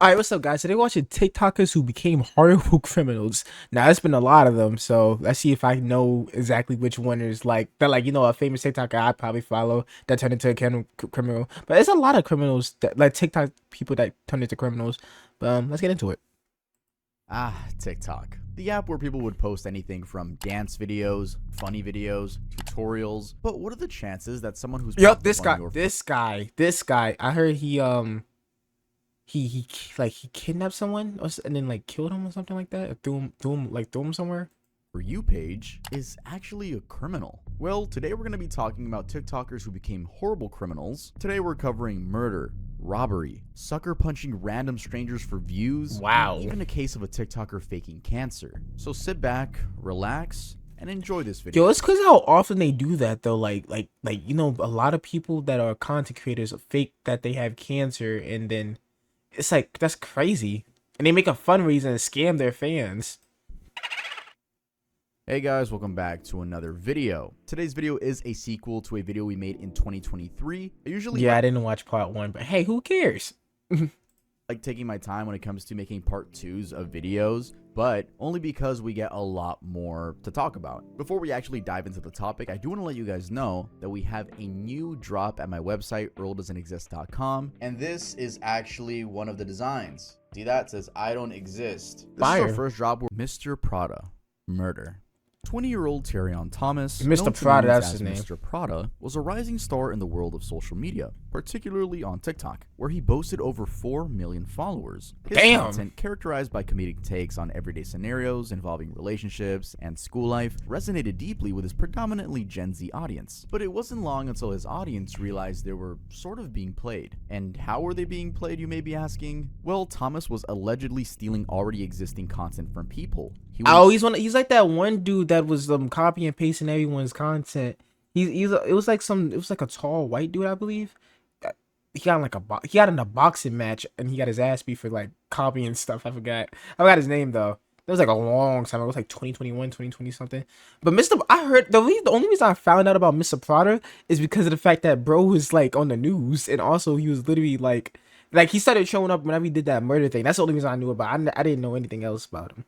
All right, what's up, guys? Today we're watching TikTokers who became horrible criminals. Now, there's been a lot of them, so let's see if I know exactly which one is like that. Like, a famous TikToker I probably follow that turned into a criminal. But there's a lot of criminals that like TikTok people that turn into criminals. But let's get into it. TikTok. The app where people would post anything from dance videos, funny videos, tutorials. But what are the chances that someone who's Yup, popped up on your this guy. I heard he kidnapped someone and then like killed him or something like that. Or threw him somewhere. For You page is actually a criminal? Well, today we're going to be talking about TikTokers who became horrible criminals. Today we're covering murder, robbery, sucker punching random strangers for views, Wow. and even a case of a TikToker faking cancer. So sit back, relax, and enjoy this video. Yo, it's cause how often they do that though. A lot of people that are content creators fake that they have cancer, and then it's like that's crazy. And they make a fundraiser and scam their fans. Hey guys, welcome back to another video. Today's video is a sequel to a video we made in 2023. I didn't watch part one, but hey, who cares? Like taking my time when it comes to making part 2s of videos, but only because we get a lot more to talk about. Before we actually dive into the topic, I do want to let you guys know that we have a new drop at my website, earldoesn'texist.com, and this is actually one of the designs. See that? It says I don't exist. This is our first drop with Mr. Prada, Murder. 20-year-old Terrion Thomas, Mr. Prada, that's his name. Mr. Prada, was a rising star in the world of social media, particularly on TikTok, where he boasted over 4 million followers. His content, characterized by comedic takes on everyday scenarios involving relationships and school life, resonated deeply with his predominantly Gen Z audience. But it wasn't long until his audience realized they were sort of being played. And how were they being played, you may be asking? Well, Thomas was allegedly stealing already existing content from people. He's like that one dude that was copy and pasting everyone's content. It was like a tall white dude, I believe. He got in a boxing match and he got his ass beat for like copying stuff. I forgot his name though. That was like a long time. It was like 2021, 2020 something. But I heard the only reason I found out about Mr. Prada is because of the fact that bro was like on the news, and also he was literally like he started showing up whenever he did that murder thing. That's the only reason I knew about. I didn't know anything else about him.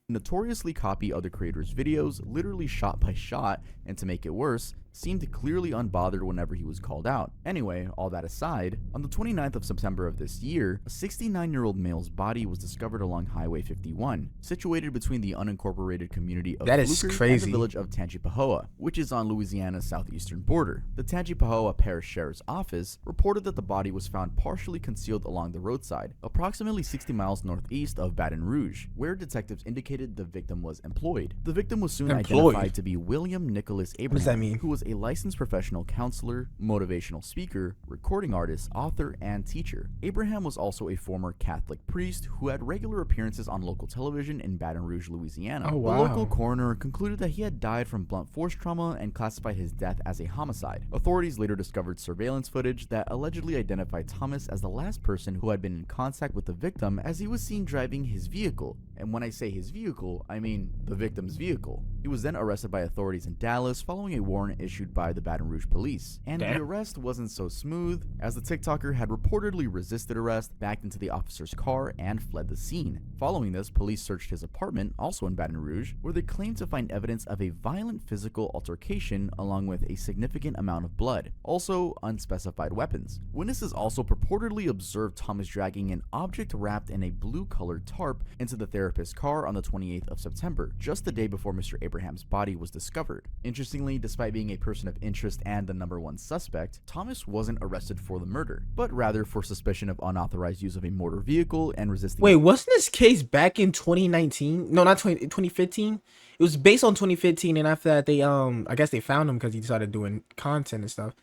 Notoriously copy other creators' videos, literally shot by shot, and to make it worse, seemed clearly unbothered whenever he was called out. Anyway, all that aside, on the 29th of September of this year, a 69-year-old male's body was discovered along Highway 51, situated between the unincorporated community of Fluker and the village of Tangipahoa, which is on Louisiana's southeastern border. The Tangipahoa Parish Sheriff's Office reported that the body was found partially concealed along the roadside, approximately 60 miles northeast of Baton Rouge, where detectives indicated the victim was employed. The victim was soon identified to be William Nicholas Abraham, what does that mean? Who was a licensed professional counselor, motivational speaker, recording artist, author, and teacher. Abraham was also a former Catholic priest who had regular appearances on local television in Baton Rouge, Louisiana. Oh, wow. The local coroner concluded that he had died from blunt force trauma and classified his death as a homicide. Authorities later discovered surveillance footage that allegedly identified Thomas as the last person who had been in contact with the victim, as he was seen driving his vehicle. And when I say his vehicle, I mean the victim's vehicle. He was then arrested by authorities in Dallas following a warrant issued by the Baton Rouge police. And the arrest wasn't so smooth, as the TikToker had reportedly resisted arrest, backed into the officer's car, and fled the scene. Following this, police searched his apartment, also in Baton Rouge, where they claimed to find evidence of a violent physical altercation along with a significant amount of blood, also unspecified weapons. Witnesses also purportedly observed Thomas dragging an object wrapped in a blue-colored tarp into the therapist's car on the 28th of September, just the day before Mr. Abraham's body was discovered. Interestingly, despite being a person of interest and the #1 suspect, Thomas wasn't arrested for the murder, but rather for suspicion of unauthorized use of a motor vehicle and resisting. Wait, wasn't this case back in 2019? No, not 2015. It was based on 2015, and after that, they I guess they found him because he started doing content and stuff.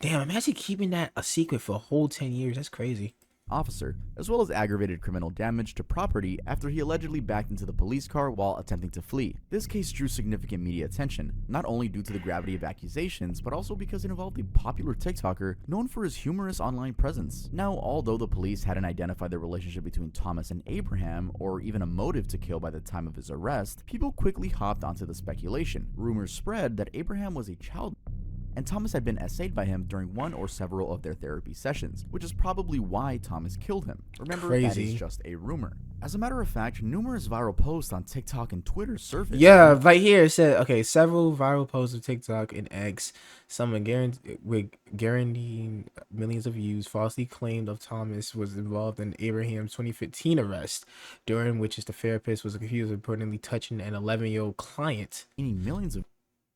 Damn, imagine keeping that a secret for a whole 10 years. That's crazy. Officer, as well as aggravated criminal damage to property after he allegedly backed into the police car while attempting to flee. This case drew significant media attention, not only due to the gravity of accusations, but also because it involved a popular TikToker known for his humorous online presence. Now, although the police hadn't identified the relationship between Thomas and Abraham, or even a motive to kill by the time of his arrest, people quickly hopped onto the speculation. Rumors spread that Abraham was a child and Thomas had been essayed by him during one or several of their therapy sessions, which is probably why Thomas killed him. Remember, that is just a rumor. As a matter of fact, numerous viral posts on TikTok and Twitter surfaced. Yeah, right here it said, okay, several viral posts of TikTok and X, some with guaranteeing millions of views, falsely claimed of Thomas was involved in Abraham's 2015 arrest, during which the therapist was accused of reportedly touching an 11-year-old client. Millions of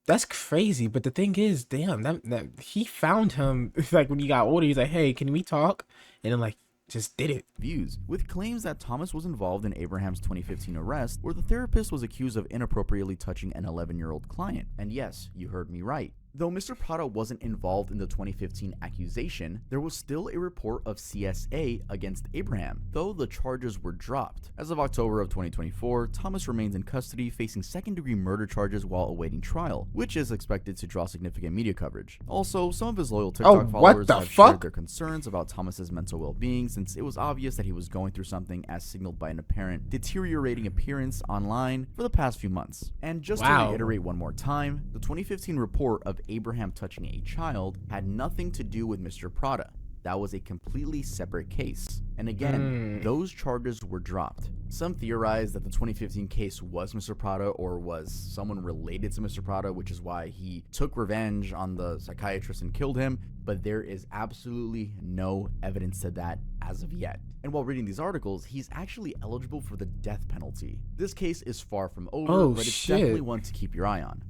That's crazy, but the thing is, damn, that he found him like when he got older. He's like, hey, can we talk? And then like just did it. Views, with claims that Thomas was involved in Abraham's 2015 arrest, where the therapist was accused of inappropriately touching an 11-year-old client. And yes, you heard me right. Though Mr. Prada wasn't involved in the 2015 accusation, there was still a report of CSA against Abraham, though the charges were dropped. As of October of 2024, Thomas remains in custody facing second-degree murder charges while awaiting trial, which is expected to draw significant media coverage. Also, some of his loyal TikTok followers have shared their concerns about Thomas's mental well-being, since it was obvious that he was going through something as signaled by an apparent deteriorating appearance online for the past few months. And just to reiterate one more time, the 2015 report of Abraham touching a child had nothing to do with Mr. Prada. That was a completely separate case. And again, those charges were dropped. Some theorize that the 2015 case was Mr. Prada or was someone related to Mr. Prada, which is why he took revenge on the psychiatrist and killed him, but there is absolutely no evidence to that as of yet. And while reading these articles, he's actually eligible for the death penalty. This case is far from over, but it's definitely one to keep your eye on.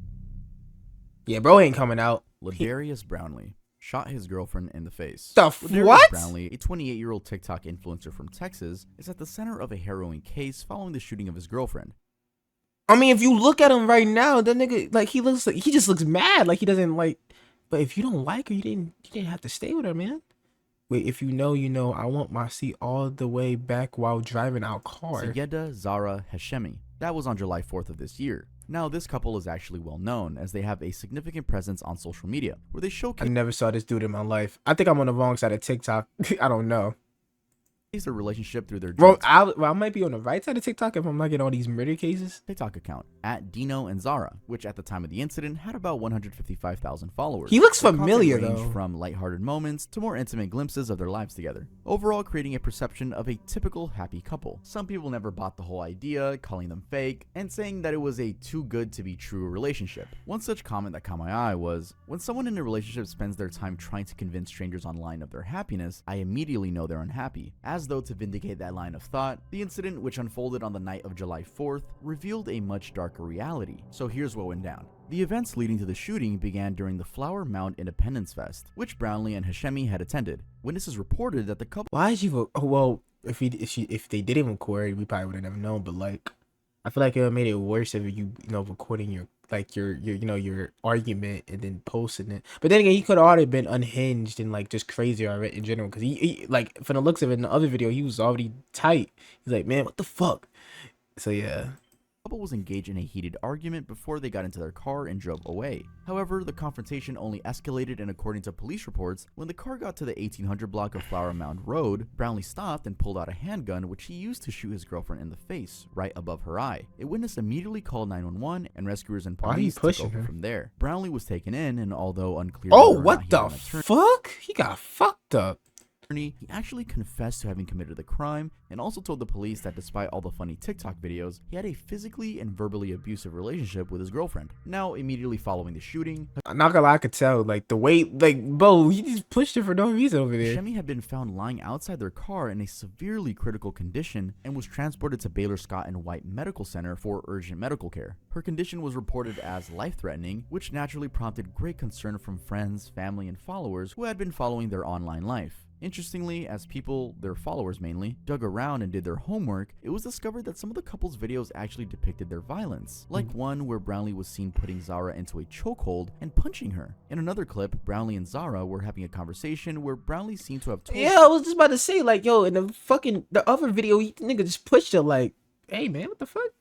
Yeah, bro ain't coming out. Ladarius Brownlee shot his girlfriend in the face. What? Brownlee, a 28-year-old TikTok influencer from Texas, is at the center of a harrowing case following the shooting of his girlfriend. I mean, if you look at him right now, that nigga, like, he just looks mad, like he doesn't like. But if you don't like her, you didn't have to stay with her, man. Wait, if you know, you know. I want my seat all the way back while driving our car. Sayeda Zara Hashemi. That was on July 4th of this year. Now, this couple is actually well known, as they have a significant presence on social media, where they showcase— I never saw this dude in my life. I think I'm on the wrong side of TikTok. I don't know. Their relationship through their I might be on the right side of TikTok if I'm not getting all these murder cases. TikTok account at Dino and Zara, which at the time of the incident had about 155,000 followers. He looks familiar though. From lighthearted moments to more intimate glimpses of their lives together, overall creating a perception of a typical happy couple. Some people never bought the whole idea, calling them fake and saying that it was a too good to be true relationship. One such comment that caught my eye was, when someone in a relationship spends their time trying to convince strangers online of their happiness, I immediately know they're unhappy. As though to vindicate that line of thought, the incident, which unfolded on the night of July 4th, revealed a much darker reality. So here's what went down. The events leading to the shooting began during the Flower Mound Independence Fest, which Brownlee and Hashemi had attended. Witnesses reported that the couple— Why is you? Well, if they didn't record, we probably would have never known. But like, I feel like it made it worse if you recording your argument and then posting it. But then again, he could have already been unhinged and like just crazy already in general, because he like, from the looks of it in the other video, he was already tight. He's like, man, what the fuck? So yeah. couple was engaged in a heated argument before they got into their car and drove away. However, the confrontation only escalated, and according to police reports, when the car got to the 1800 block of Flower Mound Road, Brownlee stopped and pulled out a handgun, which he used to shoot his girlfriend in the face, right above her eye. A witness immediately called 911, and rescuers and police took over from there. Brownlee was taken in, and although unclear— oh, what the fuck? He got fucked up. He actually confessed to having committed the crime, and also told the police that despite all the funny TikTok videos, he had a physically and verbally abusive relationship with his girlfriend. Now, immediately following the shooting— I'm not gonna lie, I could tell, like, the way, like, bro, he just pushed it for no reason over there. Hashemi had been found lying outside their car in a severely critical condition and was transported to Baylor Scott and White Medical Center for urgent medical care. Her condition was reported as life-threatening, which naturally prompted great concern from friends, family, and followers who had been following their online life. Interestingly, as people, their followers mainly, dug around and did their homework, it was discovered that some of the couple's videos actually depicted their violence, like one where Brownlee was seen putting Zara into a chokehold and punching her. In another clip, Brownlee and Zara were having a conversation where Brownlee seemed to have told— yeah, I was just about to say, like, yo, in the other video, nigga just pushed her, like, hey, man, what the fuck?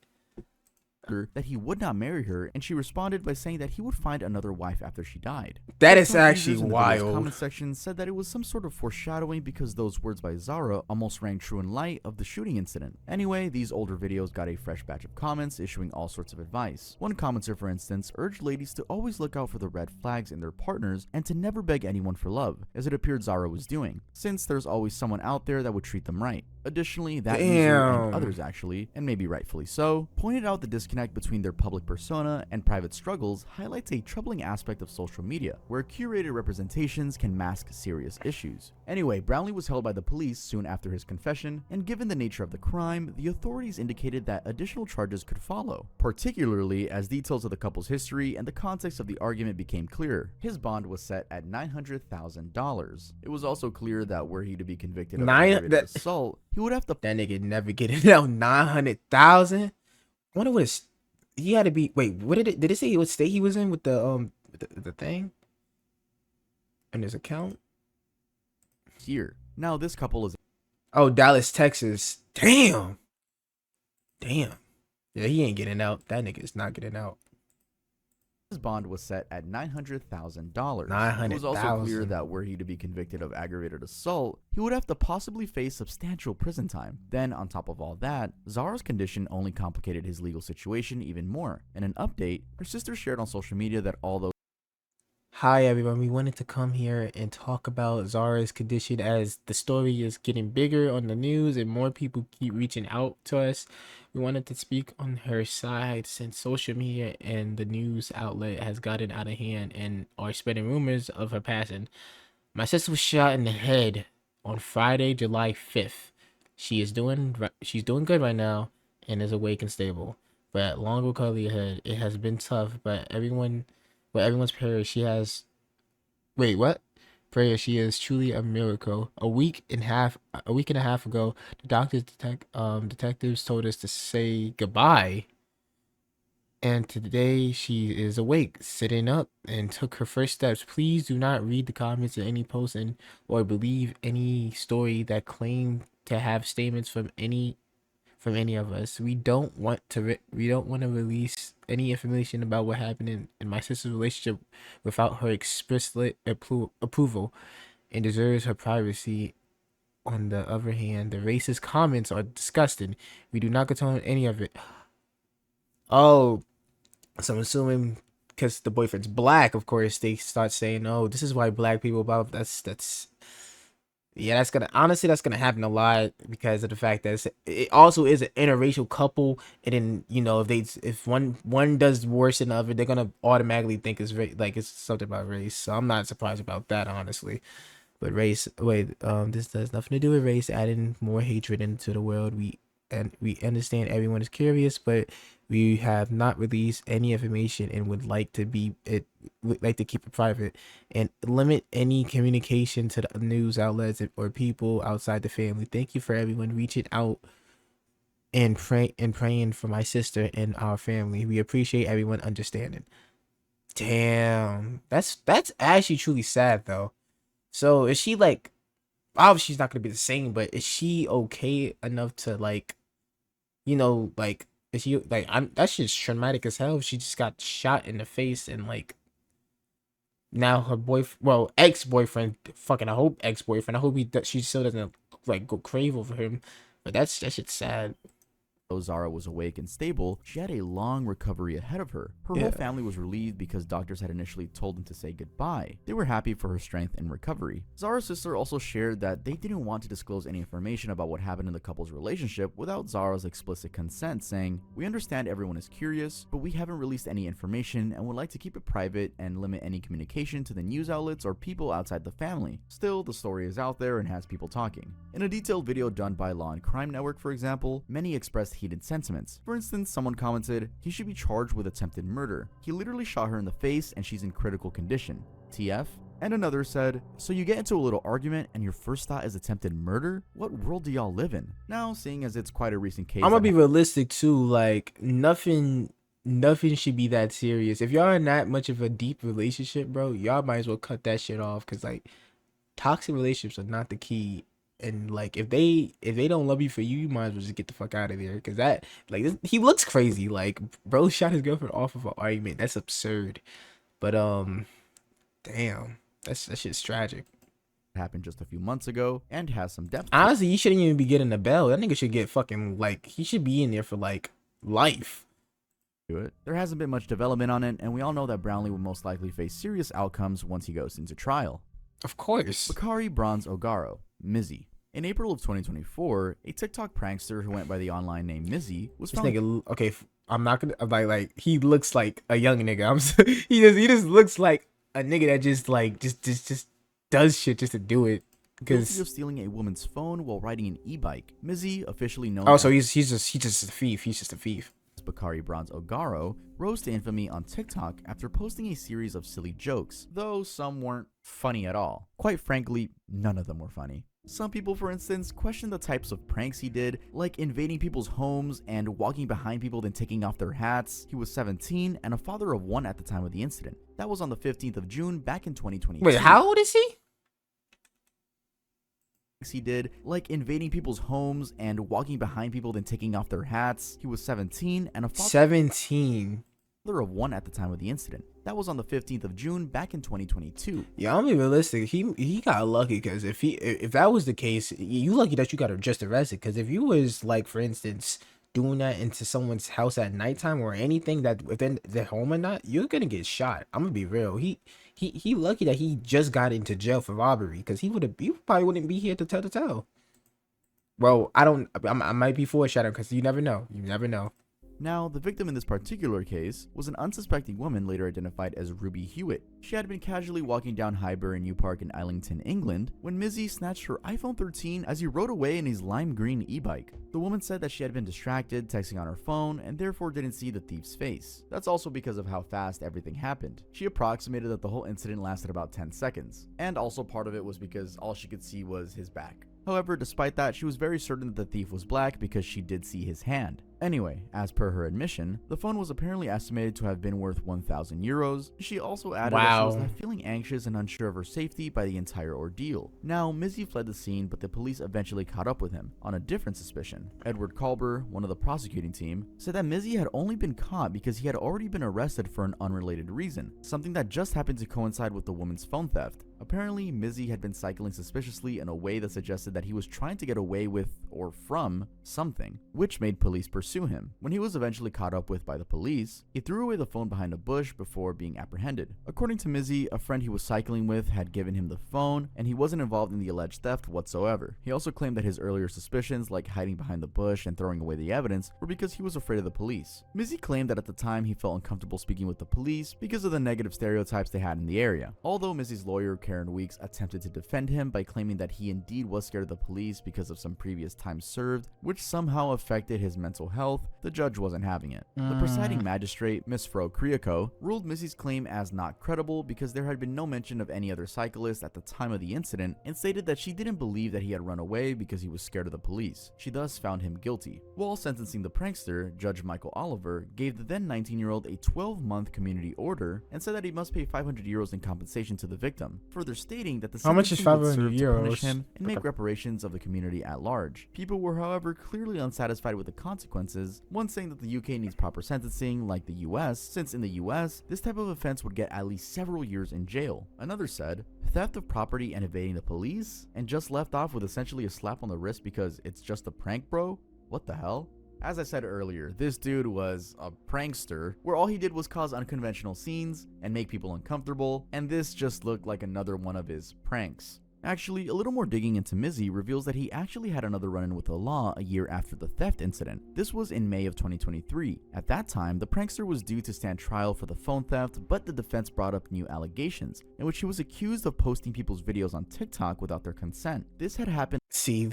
that he would not marry her, and she responded by saying that he would find another wife after she died. That But is some actually users in the video's wild. comment section said that it was some sort of foreshadowing because those words by Zara almost rang true in light of the shooting incident. Anyway, these older videos got a fresh batch of comments issuing all sorts of advice. One commenter, for instance, urged ladies to always look out for the red flags in their partners and to never beg anyone for love, as it appeared Zara was doing, since there's always someone out there that would treat them right. Additionally, that user, and others actually, and maybe rightfully so, pointed out the disconnect between their public persona and private struggles highlights a troubling aspect of social media, where curated representations can mask serious issues. Anyway, Brownlee was held by the police soon after his confession, and given the nature of the crime, the authorities indicated that additional charges could follow, particularly as details of the couple's history and the context of the argument became clearer. His bond was set at $900,000. It was also clear that were he to be convicted of aggravated assault, he would have to— That nigga never get it out. 900,000. I wonder what his, he had to be. Wait, what did it say? What state he was in with the thing in his account? Here. Now this couple is— Oh, Dallas, Texas. Damn. Yeah, he ain't getting out. That nigga is not getting out. His bond was set at $900,000. $900,000. It was also clear that were he to be convicted of aggravated assault, he would have to possibly face substantial prison time. Then, on top of all that, Zara's condition only complicated his legal situation even more. In an update, her sister shared on social media that although— Hi everyone, we wanted to come here and talk about Zara's condition as the story is getting bigger on the news and more people keep reaching out to us. We wanted to speak on her side since social media and the news outlet has gotten out of hand and are spreading rumors of her passing. My sister was shot in the head on Friday, July 5th. She's doing good right now and is awake and stable. But long recovery ahead. It has been tough, but everyone's prayer, she has. Wait, what? Prayer, she is truly a miracle. A week and a half ago, the detectives told us to say goodbye. And today she is awake, sitting up, and took her first steps. Please do not read the comments of any post or believe any story that claim to have statements from any of us. We don't want to release any information about what happened in my sister's relationship without her explicit approval, and deserves her privacy. On the other hand, the racist comments are disgusting. We do not condone any of it. Oh, so I'm assuming because the boyfriend's black, of course, they start saying, "Oh, this is why black people." Blah, blah. That's Yeah, that's gonna happen a lot because of the fact that it also is an interracial couple, and then if one does worse than the other, they're gonna automatically think like it's something about race. So I'm not surprised about that, honestly. But race, wait, this has nothing to do with race. Adding more hatred into the world. We understand everyone is curious, but we have not released any information and would like to keep it private and limit any communication to the news outlets or people outside the family. Thank you for everyone reaching out and praying for my sister and our family. We appreciate everyone understanding. Damn, that's actually truly sad though. So is she like, obviously she's not gonna be the same, but is she okay enough to like, is she like, that shit's traumatic as hell. She just got shot in the face and like now her ex-boyfriend, fucking, I hope ex-boyfriend, I hope she still doesn't like go crave over him, but that shit's sad. Though Zara was awake and stable, she had a long recovery ahead of her. Her whole family was relieved because doctors had initially told them to say goodbye. They were happy for her strength and recovery. Zara's sister also shared that they didn't want to disclose any information about what happened in the couple's relationship without Zara's explicit consent, saying, "We understand everyone is curious, but we haven't released any information and would like to keep it private and limit any communication to the news outlets or people outside the family. Still, the story is out there and has people talking." In a detailed video done by Law and Crime Network, for example, many expressed heated sentiments. For instance, someone commented, "He should be charged with attempted murder. He literally shot her in the face and she's in critical condition. TF?" And another said, "So you get into a little argument and your first thought is attempted murder? What world do y'all live in?" Now, seeing as it's quite a recent case— I'm gonna be realistic too, like nothing should be that serious. If y'all in that much of a deep relationship, bro, y'all might as well cut that shit off, because like toxic relationships are not the key And like if they don't love you for you, you might as well just get the fuck out of there. Cause that like he looks crazy. Like bro shot his girlfriend off of an argument. That's absurd. But damn, that shit's tragic. Happened just a few months ago and has some depth to Honestly, you shouldn't even be getting the bell. That nigga should get fucking like he should be in there for like life. it. There hasn't been much development on it, and we all know that Brownlee will most likely face serious outcomes once he goes into trial. Of course. Bakari Bronze Ogaro, Mizzy. In April of 2024, a TikTok prankster who went by the online name Mizzy was This found. nigga, okay, I'm not gonna like he looks like a young nigga. He just looks like a nigga that just like just does shit just to do it. Guilty Because of stealing a woman's phone while riding an e-bike. Mizzy, officially known oh, so as he's just a thief. He's just a thief. Bakari Bronze Ogaro, rose to infamy on TikTok after posting a series of silly jokes, though some weren't funny at all. Quite frankly, none of them were funny. Some people, for instance, questioned the types of pranks he did, like invading people's homes and walking behind people then taking off their hats. He was 17 and a father of one at the time of the incident. That was on the 15th of June back in 2022. Wait, how old is he? He did, like invading people's homes and walking behind people then taking off their hats. He was 17 and a father 17. of one at the time of the incident. That was on the 15th of June back in 2022. Yeah, I'm be realistic. He got lucky because if that was the case, you lucky that you got just arrested. Because if you was like, for instance, doing that into someone's house at nighttime or anything that within their home or not, you're gonna get shot. I'm gonna be real. He lucky that he just got into jail for robbery because he probably wouldn't be here to tell the tale. Well, I might be foreshadowing because you never know. You never know. Now, the victim in this particular case was an unsuspecting woman later identified as Ruby Hewitt. She had been casually walking down Highbury New Park in Islington, England, when Mizzy snatched her iPhone 13 as he rode away in his lime green e-bike. The woman said that she had been distracted, texting on her phone, and therefore didn't see the thief's face. That's also because of how fast everything happened. She approximated that the whole incident lasted about 10 seconds, and also part of it was because all she could see was his back. However, despite that, she was very certain that the thief was black because she did see his hand. Anyway, as per her admission, the phone was apparently estimated to have been worth 1,000 euros. She also added that she was left feeling anxious and unsure of her safety by the entire ordeal. Now, Mizzy fled the scene, but the police eventually caught up with him on a different suspicion. Edward Kalber, one of the prosecuting team, said that Mizzy had only been caught because he had already been arrested for an unrelated reason, something that just happened to coincide with the woman's phone theft. Apparently, Mizzy had been cycling suspiciously in a way that suggested that he was trying to get away with or from something, which made police pursue him. When he was eventually caught up with by the police, he threw away the phone behind a bush before being apprehended. According to Mizzy, a friend he was cycling with had given him the phone, and he wasn't involved in the alleged theft whatsoever. He also claimed that his earlier suspicions, like hiding behind the bush and throwing away the evidence, were because he was afraid of the police. Mizzy claimed that at the time he felt uncomfortable speaking with the police because of the negative stereotypes they had in the area. Although Mizzy's lawyer, Karen Weeks, attempted to defend him by claiming that he indeed was scared of the police because of some previous time served, which somehow affected his mental health, the judge wasn't having it. The presiding magistrate, Ms. Fro Kriako, ruled Mizzy's claim as not credible because there had been no mention of any other cyclist at the time of the incident, and stated that she didn't believe that he had run away because he was scared of the police. She thus found him guilty. While sentencing the prankster, Judge Michael Oliver gave the then 19-year-old a 12-month community order and said that he must pay 500 euros in compensation to the victim, further stating that the How much is sentencing would 500 serve to punish euros? him and make reparations of the community at large. People were, however, clearly unsatisfied with the consequences, one saying that the UK needs proper sentencing like the US, since in the US, this type of offense would get at least several years in jail. Another said, theft of property and evading the police, and just left off with essentially a slap on the wrist because it's just a prank, bro? What the hell? As I said earlier, this dude was a prankster, where all he did was cause unconventional scenes and make people uncomfortable, and this just looked like another one of his pranks. Actually, a little more digging into Mizzy reveals that he actually had another run-in with the law a year after the theft incident. This was in May of 2023. At that time, the prankster was due to stand trial for the phone theft, but the defense brought up new allegations, in which he was accused of posting people's videos on TikTok without their consent. This had happened See,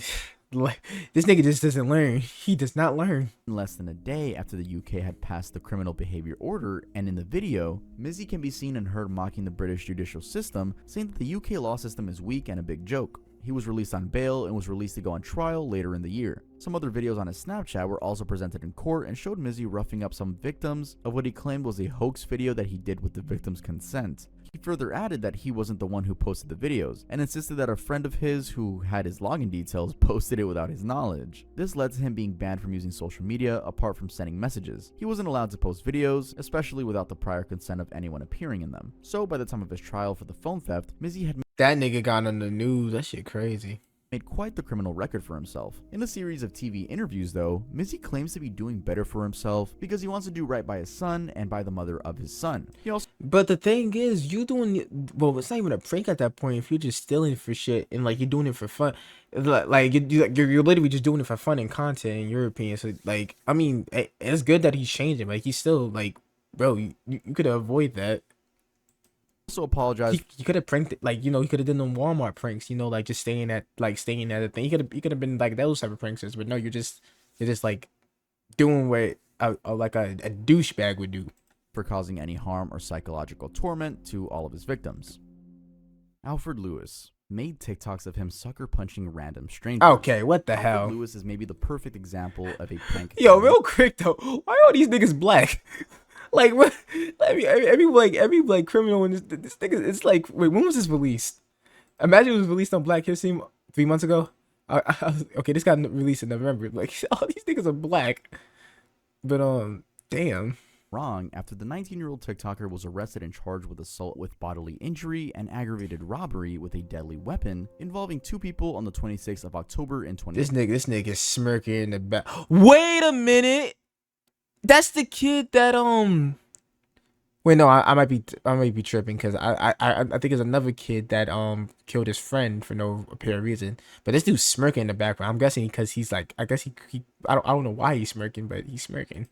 this nigga just doesn't learn. He does not learn. less than a day after the UK had passed the criminal behavior order, and in the video, Mizzy can be seen and heard mocking the British judicial system, saying that the UK law system is weak and a big joke. He was released on bail and was released to go on trial later in the year. Some other videos on his Snapchat were also presented in court and showed Mizzy roughing up some victims of what he claimed was a hoax video that he did with the victim's consent. He further added that he wasn't the one who posted the videos, and insisted that a friend of his who had his login details posted it without his knowledge. This led to him being banned from using social media apart from sending messages. He wasn't allowed to post videos, especially without the prior consent of anyone appearing in them. So by the time of his trial for the phone theft, Mizzy had That nigga got on the news. That shit crazy. made quite the criminal record for himself. In a series of TV interviews though, Mizzy claims to be doing better for himself because he wants to do right by his son and by the mother of his son. He also But the thing is, you doing well. It's not even a prank at that point. If you're just stealing for shit and like you're doing it for fun, like you're literally just doing it for fun and content, in your opinion. So like, I mean, it's good that he's changing. Like he's still like, bro, you could avoid that. apologized He could have pranked it, like, you know, he could have done them Walmart pranks, you know, like just staying at a thing. He could have been like those type of pranksters, but no, you're just like doing what a douchebag would do. for causing any harm or psychological torment to all of his victims. Alfred Lewis made TikToks of him sucker punching random strangers. Okay, what the Alfred hell? Lewis is maybe the perfect example of a prank. Yo, real quick though, why are all these niggas black? Like what? Every criminal in this thing, it's like, wait, when was this released? Imagine it was released on Black History 3 months ago. Okay, this got released in November. Like all these niggas are black, but damn. Wrong after the 19-year-old TikToker was arrested and charged with assault with bodily injury and aggravated robbery with a deadly weapon involving two people on the 26th of October in 20. This nigga is smirking in the back. Wait a minute, that's the kid that Wait, no, I might be tripping because I think there's another kid that killed his friend for no apparent reason. But this dude's smirking in the background. I'm guessing because he's like, I guess he I don't know why he's smirking, but he's smirking.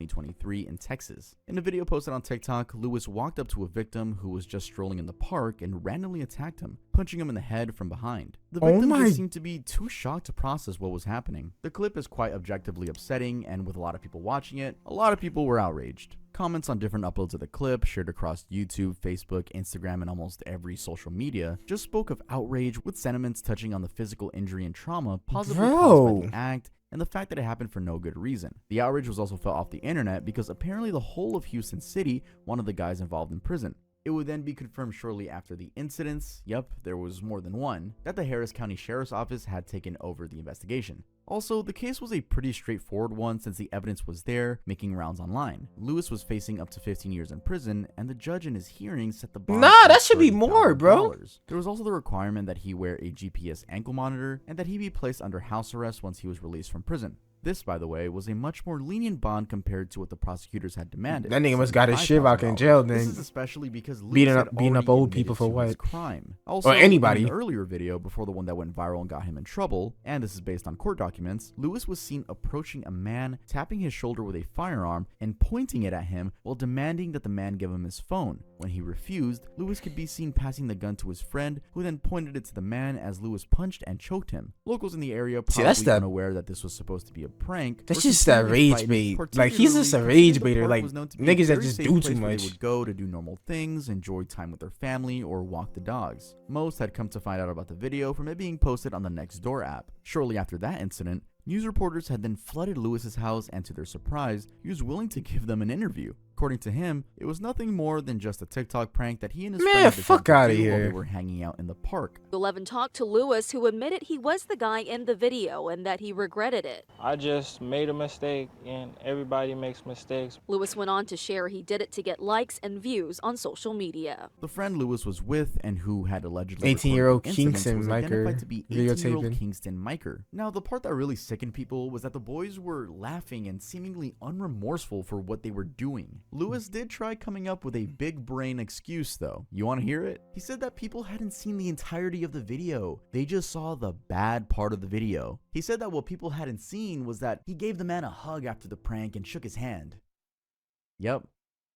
2023 in Texas. In a video posted on TikTok, Lewis walked up to a victim who was just strolling in the park and randomly attacked him, punching him in the head from behind. The victim just seemed to be too shocked to process what was happening. The clip is quite objectively upsetting, and with a lot of people watching it, a lot of people were outraged. Comments on different uploads of the clip, shared across YouTube, Facebook, Instagram, and almost every social media, just spoke of outrage with sentiments touching on the physical injury and trauma positively caused by the act, and the fact that it happened for no good reason. The outrage was also felt off the internet because apparently the whole of Houston City wanted the guys involved in prison. It would then be confirmed shortly after the incidents, yep, there was more than one, that the Harris County Sheriff's Office had taken over the investigation. Also, the case was a pretty straightforward one since the evidence was there, making rounds online. Lewis was facing up to 15 years in prison, and the judge in his hearing set the bond. Nah, that should be more, bro. There was also the requirement that he wear a GPS ankle monitor, and that he be placed under house arrest once he was released from prison. This, by the way, was a much more lenient bond compared to what the prosecutors had demanded. That nigga must got his shit out in jail then. This is especially because Lewis beating up old people for what? Crime. Also, or anybody. In an earlier video before the one that went viral and got him in trouble, and this is based on court documents, Lewis was seen approaching a man, tapping his shoulder with a firearm and pointing it at him while demanding that the man give him his phone. When he refused, Lewis could be seen passing the gun to his friend, who then pointed it to the man as Lewis punched and choked him. Locals in the area probably unaware that this was supposed to be a prank. That's just that rage bait. Like he's just a rage baiter. Like niggas that just do too much. They would go to do normal things, enjoy time with their family, or walk the dogs. Most had come to find out about the video from it being posted on the Nextdoor app. Shortly after that incident, news reporters had then flooded Lewis's house, and to their surprise, he was willing to give them an interview. According to him, it was nothing more than just a TikTok prank that he and his friend fuck out of here. While they were hanging out in the park. 11 talked to Lewis, who admitted he was the guy in the video and that he regretted it. I just made a mistake, and everybody makes mistakes. Lewis went on to share he did it to get likes and views on social media. The friend Lewis was with and who had allegedly 18-year-old Kingston Miker to be 18-year-old Kingston Miker. Now, the part that really sickened people was that the boys were laughing and seemingly unremorseful for what they were doing. Lewis did try coming up with a big brain excuse though. You want to hear it? He said that people hadn't seen the entirety of the video. They just saw the bad part of the video. He said that what people hadn't seen was that he gave the man a hug after the prank and shook his hand. Yep.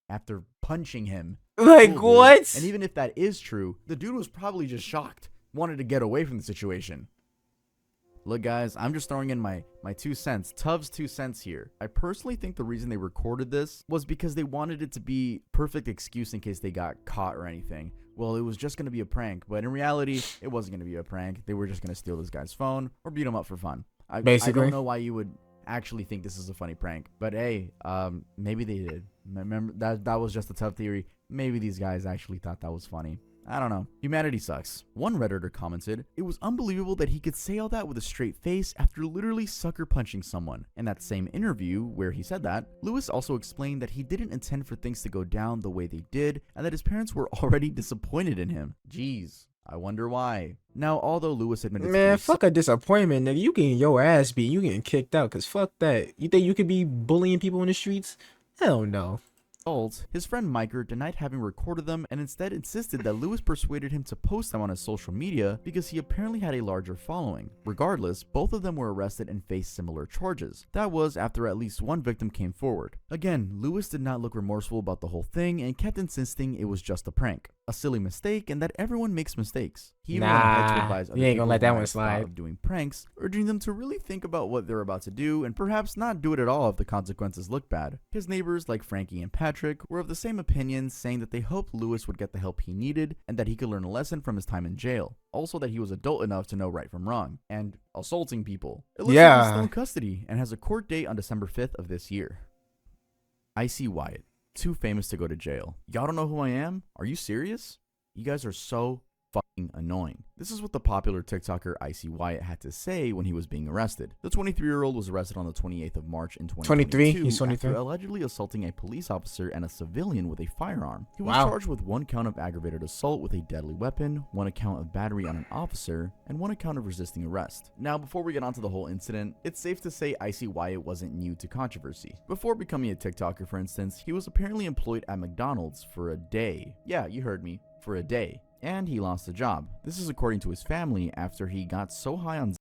After punching him. Like what? And even if that is true, the dude was probably just shocked. Wanted to get away from the situation. Look guys, I'm just throwing in my 2 cents, Tuv's 2 cents here. I personally think the reason they recorded this was because they wanted it to be perfect excuse in case they got caught or anything. Well, it was just going to be a prank, but in reality, it wasn't going to be a prank. They were just going to steal this guy's phone or beat him up for fun. I don't know why you would actually think this is a funny prank, but hey, maybe they did. Remember, that was just a tough theory. Maybe these guys actually thought that was funny. I don't know. Humanity sucks. One Redditor commented, "It was unbelievable that he could say all that with a straight face after literally sucker punching someone." In that same interview where he said that, Lewis also explained that he didn't intend for things to go down the way they did and that his parents were already disappointed in him. Jeez, I wonder why. Now, although Lewis admitted Man, to fuck a disappointment, nigga. You getting your ass beat. You getting kicked out. Cause fuck that. You think you could be bullying people in the streets? Hell no. his friend Miker denied having recorded them and instead insisted that Lewis persuaded him to post them on his social media because he apparently had a larger following. Regardless, both of them were arrested and faced similar charges. That was after at least one victim came forward. Again, Lewis did not look remorseful about the whole thing and kept insisting it was just a prank, a silly mistake, and that everyone makes mistakes. He even went ahead to advise other you ain't people gonna let that who one might have thought slide. of doing pranks, urging them to really think about what they're about to do and perhaps not do it at all if the consequences look bad. His neighbors, like Frankie and Patrick, were of the same opinion, saying that they hoped Lewis would get the help he needed and that he could learn a lesson from his time in jail. Also that he was adult enough to know right from wrong. And assaulting people. It looks like he's still in custody and has a court date on December 5th of this year. Icy Wyatt. Too famous to go to jail. Y'all don't know who I am? Are you serious? You guys are so fucking annoying. This is what the popular TikToker Icy Wyatt had to say when he was being arrested. The 23-year-old was arrested on the 28th of March in 2022 He's 23. after allegedly assaulting a police officer and a civilian with a firearm. He was Wow. charged with 1 count of aggravated assault with a deadly weapon, 1 account of battery on an officer, and 1 account of resisting arrest. Now, before we get onto the whole incident, it's safe to say Icy Wyatt wasn't new to controversy. Before becoming a TikToker, for instance, he was apparently employed at McDonald's for a day. Yeah, you heard me, for a day. And he lost the job. This is according to his family after he got so high on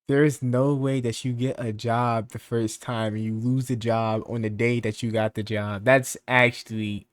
There's no way that you get a job the first time and you lose the job on the day that you got the job. That's actually,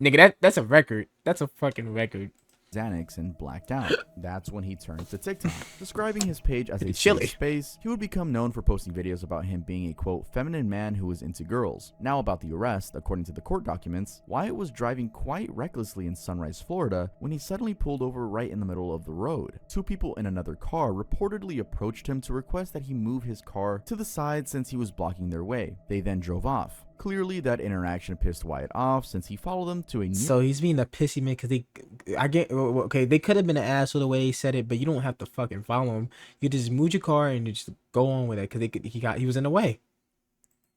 nigga, that's a record. That's a fucking record. Xanax and blacked out. That's when he turned to TikTok. Describing his page as a Chilly. safe space, he would become known for posting videos about him being a quote feminine man who was into girls. Now about the arrest, according to the court documents, Wyatt was driving quite recklessly in Sunrise, Florida when he suddenly pulled over right in the middle of the road. 2 people in another car reportedly approached him to request that he move his car to the side since he was blocking their way. They then drove off. Clearly, that interaction pissed Wyatt off since he followed them to a new. So he's being a pissy man because they could have been an asshole the way he said it, but you don't have to fucking follow him. You just move your car and just go on with it because he was in the way.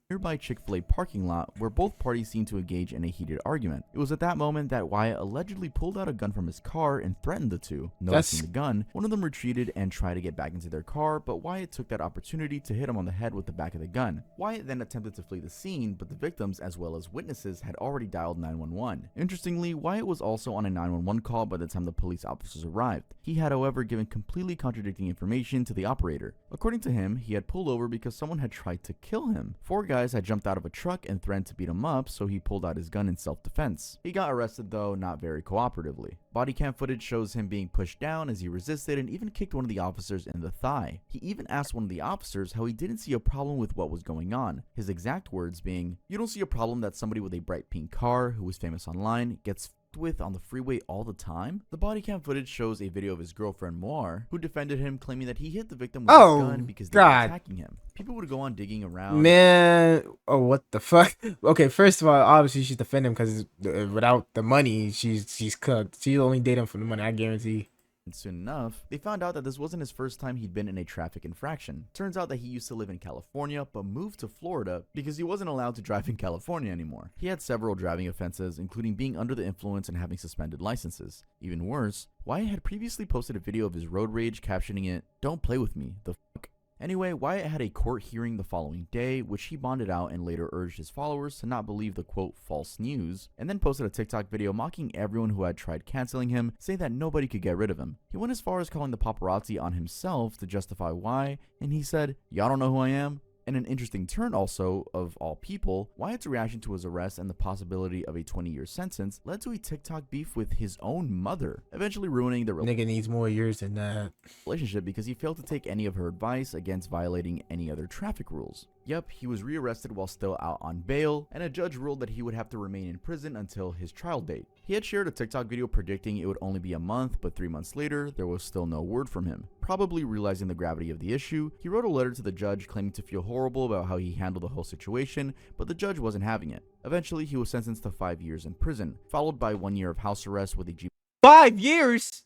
Nearby Chick-fil-A parking lot where both parties seemed to engage in a heated argument. It was at that moment that Wyatt allegedly pulled out a gun from his car and threatened the two. Noticing the gun, one of them retreated and tried to get back into their car, but Wyatt took that opportunity to hit him on the head with the back of the gun. Wyatt then attempted to flee the scene, but the victims as well as witnesses had already dialed 911. Interestingly, Wyatt was also on a 911 call by the time the police officers arrived. He had, however, given completely contradicting information to the operator. According to him, he had pulled over because someone had tried to kill him. 4 guys had jumped out of a truck and threatened to beat him up, so he pulled out his gun in self-defense. He got arrested though, not very cooperatively. Body cam footage shows him being pushed down as he resisted and even kicked one of the officers in the thigh. He even asked one of the officers how he didn't see a problem with what was going on. His exact words being, "You don't see a problem that somebody with a bright pink car, who was famous online, gets with on the freeway all the time?" The body cam footage shows a video of his girlfriend Moir, who defended him, claiming that he hit the victim with his gun because they were attacking him. People would go on digging around. Man, oh what the fuck? Okay, first of all, obviously she's defending him because without the money, she's cooked. She's only dating for the money, I guarantee. And soon enough, they found out that this wasn't his first time he'd been in a traffic infraction. Turns out that he used to live in California, but moved to Florida because he wasn't allowed to drive in California anymore. He had several driving offenses, including being under the influence and having suspended licenses. Even worse, Wyatt had previously posted a video of his road rage, captioning it, "Don't play with me, the fuck." Anyway, Wyatt had a court hearing the following day, which he bonded out and later urged his followers to not believe the quote false news, and then posted a TikTok video mocking everyone who had tried canceling him, saying that nobody could get rid of him. He went as far as calling the paparazzi on himself to justify why, and he said, "Y'all don't know who I am?" And an interesting turn also, of all people, Wyatt's reaction to his arrest and the possibility of a 20-year sentence led to a TikTok beef with his own mother, eventually ruining the Nigga needs more years than that. relationship because he failed to take any of her advice against violating any other traffic rules. Yep, he was rearrested while still out on bail, and a judge ruled that he would have to remain in prison until his trial date. He had shared a TikTok video predicting it would only be a month, but 3 months later, there was still no word from him. Probably realizing the gravity of the issue, he wrote a letter to the judge claiming to feel horrible about how he handled the whole situation, but the judge wasn't having it. Eventually, he was sentenced to 5 years in prison, followed by 1 year of house arrest with a 5 years?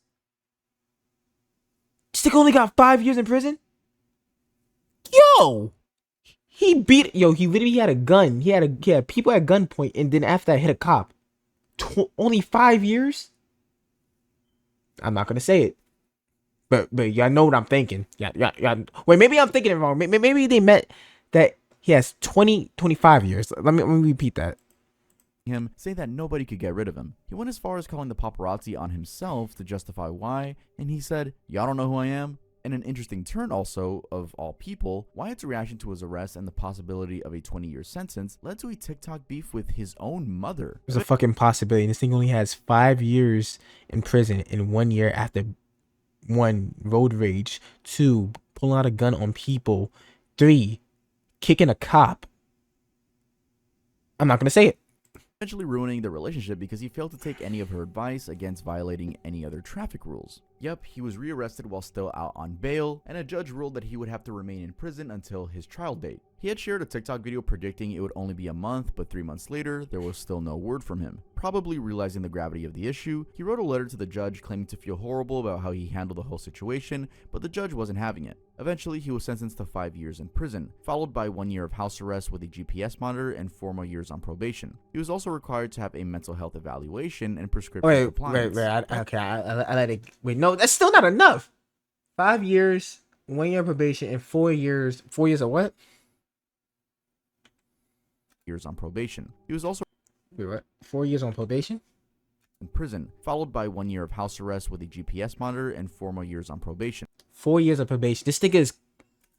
Stick only got 5 years in prison? Yo! He literally had a gun. He had people at gunpoint, and then after that hit a cop. Only 5 years? I'm not gonna say it. But y'all know what I'm thinking. Yeah. Wait, maybe I'm thinking it wrong. Maybe they meant that he has 25 years. Let me repeat that. him, saying that nobody could get rid of him. He went as far as calling the paparazzi on himself to justify why, and he said, "Y'all don't know who I am?" In an interesting turn also, of all people, Wyatt's reaction to his arrest and the possibility of a 20-year sentence led to a TikTok beef with his own mother. There's a fucking possibility. This thing only has 5 years in prison and 1 year after 1, road rage, 2, pulling out a gun on people, 3, kicking a cop. I'm not gonna say it. Eventually ruining the relationship because he failed to take any of her advice against violating any other traffic rules. Yep, he was rearrested while still out on bail, and a judge ruled that he would have to remain in prison until his trial date. He had shared a TikTok video predicting it would only be a month, but 3 months later, there was still no word from him. Probably realizing the gravity of the issue, he wrote a letter to the judge claiming to feel horrible about how he handled the whole situation, but the judge wasn't having it. Eventually, he was sentenced to 5 years in prison, followed by 1 year of house arrest with a GPS monitor and 4 more years on probation. He was also required to have a mental health evaluation and prescription compliance. I let it. Wait, no, that's still not enough. 5 years, 1 year probation, and 4 years. 4 years of what? Years on probation. He was also Wait, what? 4 years on probation? in prison, followed by 1 year of house arrest with a GPS monitor and 4 more years on probation. 4 years of probation. This thing is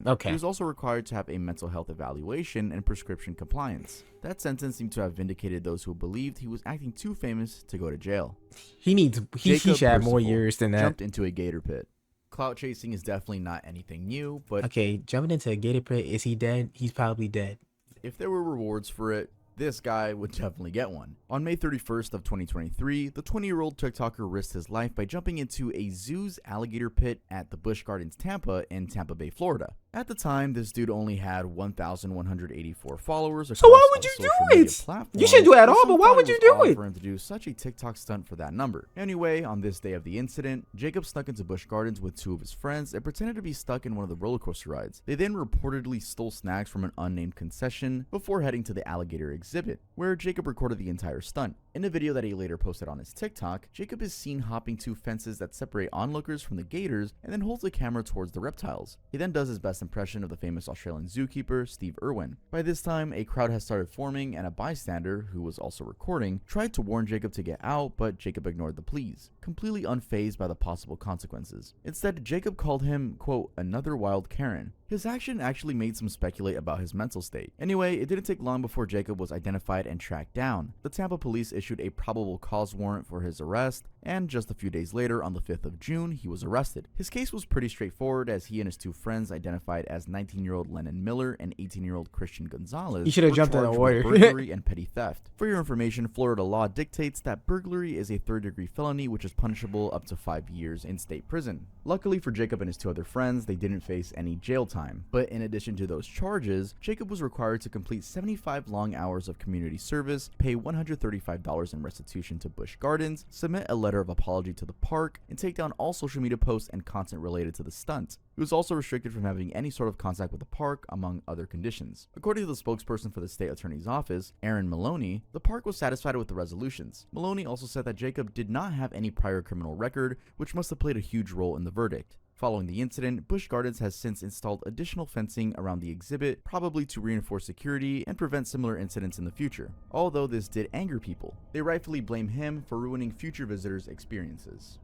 okay. He was also required to have a mental health evaluation and prescription compliance. That sentence seemed to have vindicated those who believed he was acting too famous to go to jail. He should have more Percival years than that. Jumped into a gator pit. Clout chasing is definitely not anything new, but Okay, jumping into a gator pit. Is he dead? He's probably dead. if there were rewards for it, this guy would definitely get one. On May 31st of 2023, the 20-year-old TikToker risked his life by jumping into a zoo's alligator pit at the Busch Gardens Tampa in Tampa Bay, Florida. At the time, this dude only had 1,184 followers across So why would all you social do media it? platforms, You shouldn't do it at and all, some but why thought would it you was do odd it? for him to do such a TikTok stunt for that number. Anyway, on this day of the incident, Jacob snuck into Busch Gardens with 2 of his friends and pretended to be stuck in one of the roller coaster rides. They then reportedly stole snacks from an unnamed concession before heading to the alligator exhibit, where Jacob recorded the entire stunt. In a video that he later posted on his TikTok, Jacob is seen hopping 2 fences that separate onlookers from the gators and then holds the camera towards the reptiles. He then does his best impression of the famous Australian zookeeper, Steve Irwin. By this time, a crowd has started forming and a bystander, who was also recording, tried to warn Jacob to get out, but Jacob ignored the pleas, completely unfazed by the possible consequences. Instead, Jacob called him, quote, another wild Karen. His action actually made some speculate about his mental state. Anyway, it didn't take long before Jacob was identified and tracked down. The Tampa police issued a probable cause warrant for his arrest, and just a few days later, on the 5th of June, he was arrested. His case was pretty straightforward, as he and his 2 friends, identified as 19-year-old Lennon Miller and 18-year-old Christian Gonzalez, You should have were jumped in the charged water. with burglary and petty theft. For your information, Florida law dictates that burglary is a 3rd-degree felony, which is punishable up to 5 years in state prison. Luckily for Jacob and his 2 other friends, they didn't face any jail time. But in addition to those charges, Jacob was required to complete 75 long hours of community service, pay $135 in restitution to Busch Gardens, submit a letter of apology to the park, and take down all social media posts and content related to the stunt. He was also restricted from having any sort of contact with the park, among other conditions. According to the spokesperson for the state attorney's office, Aaron Maloney, the park was satisfied with the resolutions. Maloney also said that Jacob did not have any prior criminal record, which must have played a huge role in the verdict. Following the incident, Busch Gardens has since installed additional fencing around the exhibit, probably to reinforce security and prevent similar incidents in the future. Although this did anger people, they rightfully blame him for ruining future visitors' experiences.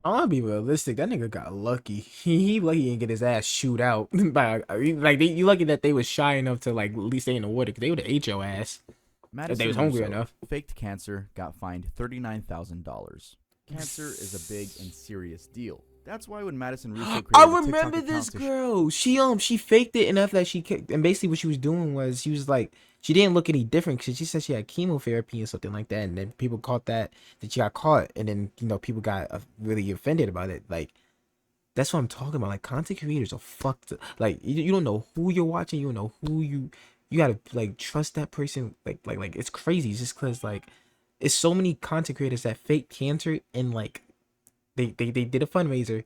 I want to be realistic. That nigga got lucky. He lucky he didn't get his ass shoot out by you lucky that they was shy enough to like at least stay in the water, because they would have ate your ass if they was hungry enough. Faked cancer, got fined $39,000. Cancer is a big and serious deal. That's why when Madison Russo created I a TikTok remember account this to girl. She faked it, and after that and basically what she was doing was she was like, she didn't look any different because she said she had chemotherapy or something like that, and then people caught that she got caught, and then people got really offended about it. Like, That's what I'm talking about. Like content creators are fucked. Like you don't know who you're watching. You don't know who you gotta like trust that person. Like it's crazy. Just cause like it's so many content creators that fake cancer and like they did a fundraiser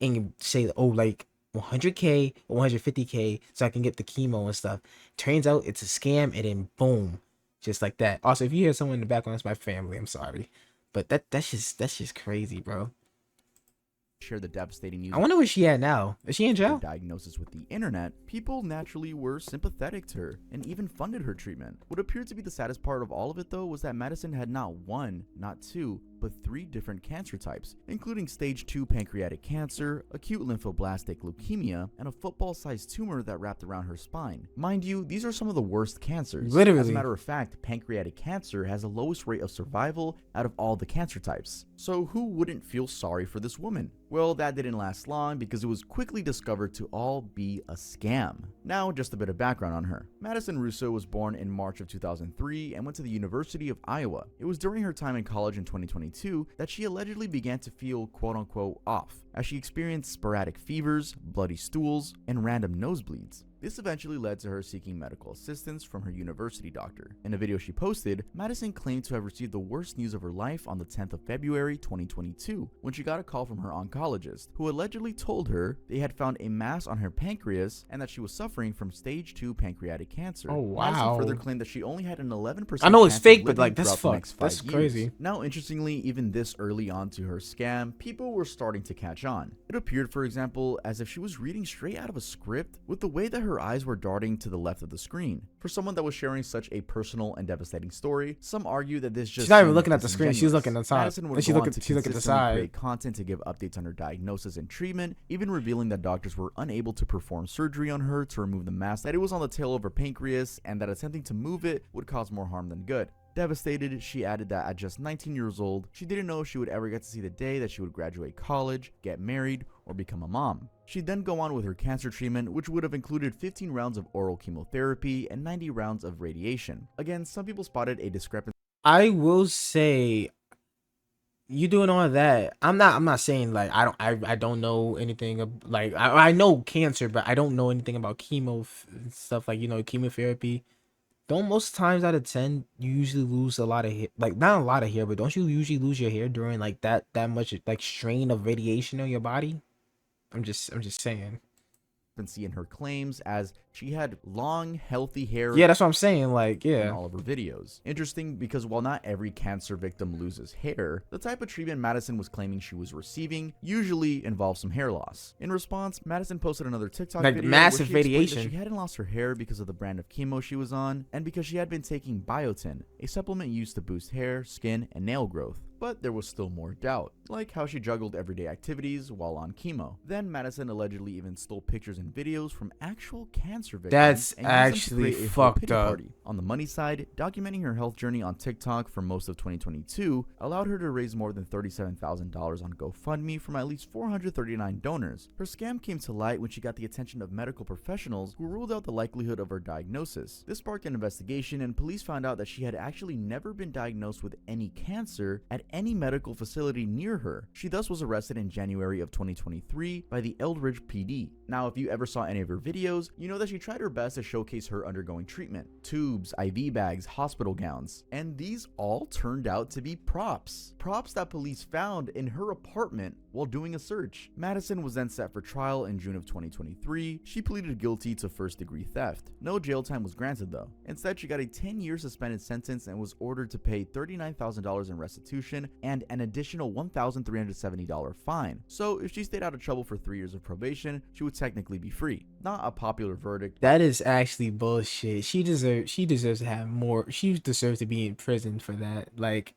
and say, oh, like 100K or 150K so I can get the chemo and stuff. Turns out it's a scam, and then boom, just like that. Also, if you hear someone in the background, it's my family. I'm sorry, but that's just crazy, bro. Share the devastating news I wonder where she at now. Is she in her jail? diagnosis with the internet, people naturally were sympathetic to her and even funded her treatment. What appeared to be the saddest part of all of it though was that Madison had not one, not two, but 3 different cancer types, including stage 2 pancreatic cancer, acute lymphoblastic leukemia, and a football-sized tumor that wrapped around her spine. Mind you, these are some of the worst cancers. Literally. As a matter of fact, pancreatic cancer has the lowest rate of survival out of all the cancer types. So who wouldn't feel sorry for this woman? Well, that didn't last long because it was quickly discovered to all be a scam. Now, just a bit of background on her. Madison Russo was born in March of 2003 and went to the University of Iowa. It was during her time in college in 2022 that she allegedly began to feel quote-unquote off, as she experienced sporadic fevers, bloody stools, and random nosebleeds. This eventually led to her seeking medical assistance from her university doctor. In a video she posted, Madison claimed to have received the worst news of her life on the 10th of February 2022 when she got a call from her oncologist, who allegedly told her they had found a mass on her pancreas and that she was suffering from stage 2 pancreatic cancer. Oh, wow. Madison further claimed that she only had an 11% I know it's chance of fake, but living like that's throughout the next fucked. That's 5 years. crazy. Now, interestingly, even this early on to her scam, people were starting to catch on. It appeared, for example, as if she was reading straight out of a script with the way that her eyes were darting to the left of the screen. For someone that was sharing such a personal and devastating story, some argue that this just She's not even seemed looking at the screen. She's looking at the top. Madison would And she's go on looking- to she's looking at the consistently side. create content to give updates on her diagnosis and treatment, even revealing that doctors were unable to perform surgery on her to remove the mass, that it was on the tail of her pancreas, and that attempting to move it would cause more harm than good. Devastated, she added that at just 19 years old, she didn't know if she would ever get to see the day that she would graduate college, get married, or become a mom. She'd then go on with her cancer treatment, which would have included 15 rounds of oral chemotherapy and 90 rounds of radiation. Again, some people spotted a discrepancy I will say, you doing all that. I'm not saying like I don't know anything like I know cancer, but I don't know anything about chemo stuff, like chemotherapy. Don't most times out of 10 you usually lose a lot of hair, like not a lot of hair, but don't you usually lose your hair during like that much like strain of radiation on your body? I'm just saying. in her claims, as she had long, healthy hair Yeah, that's what I'm saying. Like, in yeah. all of her videos. Interesting because while not every cancer victim loses hair, the type of treatment Madison was claiming she was receiving usually involves some hair loss. In response, Madison posted another TikTok Like video massive where she explained that radiation. she hadn't lost her hair because of the brand of chemo she was on, and because she had been taking biotin, a supplement used to boost hair, skin, and nail growth. But there was still more doubt, like how she juggled everyday activities while on chemo. Then Madison allegedly even stole pictures and videos from actual cancer victims. That's and used them to actually create a whole fucked pity up. party. On the money side, documenting her health journey on TikTok for most of 2022 allowed her to raise more than $37,000 on GoFundMe from at least 439 donors. Her scam came to light when she got the attention of medical professionals who ruled out the likelihood of her diagnosis. This sparked an investigation, and police found out that she had actually never been diagnosed with any cancer at any medical facility near her. She thus was arrested in January of 2023 by the Eldridge PD. Now, if you ever saw any of her videos, you know that she tried her best to showcase her undergoing treatment. Tubes, IV bags, hospital gowns. And these all turned out to be props. Props that police found in her apartment while doing a search. Madison was then set for trial in June of 2023. She pleaded guilty to first-degree theft. No jail time was granted though. Instead, she got a 10-year suspended sentence and was ordered to pay $39,000 in restitution and an additional $1,370 fine. So if she stayed out of trouble for 3 years of probation, she would technically be free. Not a popular verdict. That is actually bullshit. She deserves to have more. She deserves to be in prison for that. Like,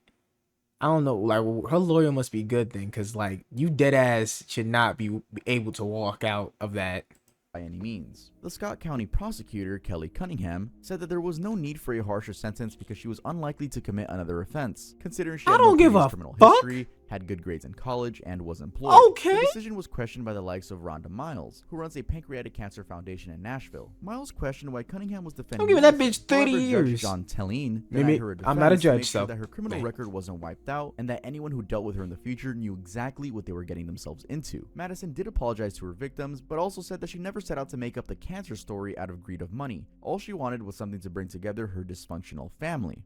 I don't know. Like, her lawyer must be good then, because like you dead ass should not be able to walk out of that. By any means. The Scott County prosecutor, Kelly Cunningham, said that there was no need for a harsher sentence because she was unlikely to commit another offense, considering she I had don't no give previous a criminal fuck. history, had good grades in college, and was employed. Okay. The decision was questioned by the likes of Rhonda Miles, who runs a pancreatic cancer foundation in Nashville. Miles questioned why Cunningham was defending I'm giving that innocence. bitch 30 However, Judge years. John Telline Maybe denied her a defense I'm not a to judge, make sure so that her criminal record wasn't wiped out and that anyone who dealt with her in the future knew exactly what they were getting themselves into. Madison did apologize to her victims, but also said that she never set out to make up the cancer story out of greed of money. All she wanted was something to bring together her dysfunctional family.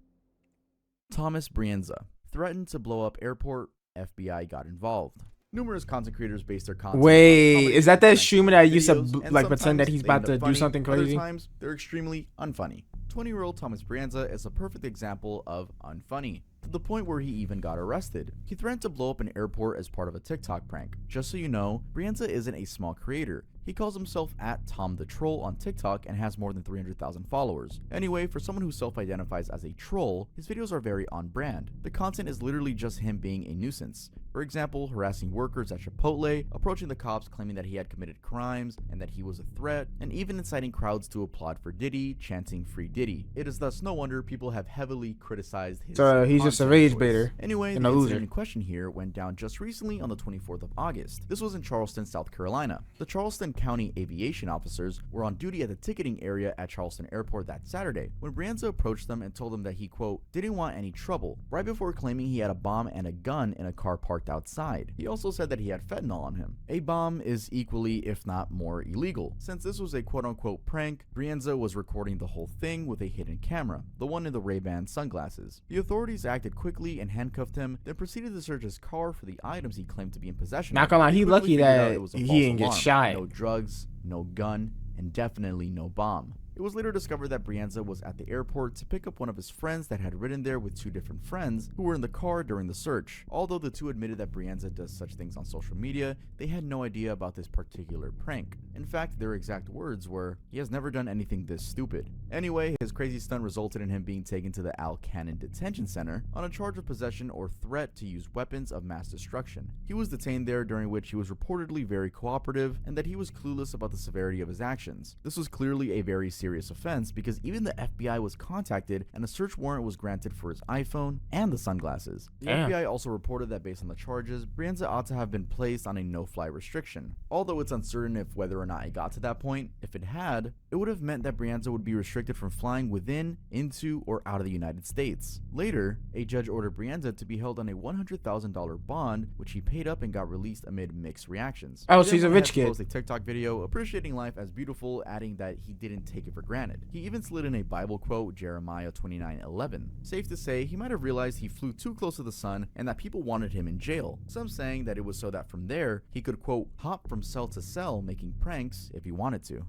Thomas Brienza threatened to blow up airport, FBI got involved. Numerous content creators base their content Wait, on is that that pranks streamer and that used to videos, and like pretend that sometimes he's they about end to up do funny, something crazy? Other times, they're extremely unfunny. 20-year-old Thomas Brienza is a perfect example of unfunny, to the point where he even got arrested. He threatened to blow up an airport as part of a TikTok prank. Just so you know, Brienza isn't a small creator. He calls himself @TomTheTroll on TikTok and has more than 300,000 followers. Anyway, for someone who self-identifies as a troll, his videos are very on brand. The content is literally just him being a nuisance. For example, harassing workers at Chipotle, approaching the cops claiming that he had committed crimes and that he was a threat, and even inciting crowds to applaud for Diddy, chanting "Free Diddy." It is thus no wonder people have heavily criticized his So he's just a content rage choice. baiter Anyway, and the a incident loser. in question here went down just recently on the 24th of August. This was in Charleston, South Carolina. The Charleston County Aviation officers were on duty at the ticketing area at Charleston Airport that Saturday when Brienza approached them and told them that he, quote, didn't want any trouble, right before claiming he had a bomb and a gun in a car parked outside. He also said that he had fentanyl on him. A bomb is equally, if not more, illegal. Since this was a quote-unquote prank, Brienza was recording the whole thing with a hidden camera, the one in the Ray-Ban sunglasses. The authorities acted quickly and handcuffed him, then proceeded to search his car for the items he claimed to be in possession Not of. gonna lie, They he quickly lucky figured out that it was a he false didn't get alarm. shot. No drugs, no gun, and definitely no bomb. It was later discovered that Brienza was at the airport to pick up one of his friends that had ridden there with two different friends who were in the car during the search. Although the two admitted that Brienza does such things on social media, they had no idea about this particular prank. In fact, their exact words were, "He has never done anything this stupid." Anyway, his crazy stunt resulted in him being taken to the Al Cannon Detention Center on a charge of possession or threat to use weapons of mass destruction. He was detained there, during which he was reportedly very cooperative and that he was clueless about the severity of his actions. This was clearly a very serious offense because even the FBI was contacted and a search warrant was granted for his iPhone and the sunglasses. The Damn. FBI also reported that based on the charges, Brienza ought to have been placed on a no-fly restriction. Although it's uncertain if whether or not it got to that point, if it had, it would have meant that Brienza would be restricted from flying within, into, or out of the United States. Later, a judge ordered Brienza to be held on a $100,000 bond, which he paid up and got released amid mixed reactions. Oh, He so then he's a went rich ahead to kid. post a TikTok video appreciating life as beautiful, adding that he didn't take it for granted. He even slid in a Bible quote, Jeremiah 29:11. Safe to say, he might have realized he flew too close to the sun and that people wanted him in jail. Some saying that it was so that from there, he could, quote, hop from cell to cell making pranks if he wanted to.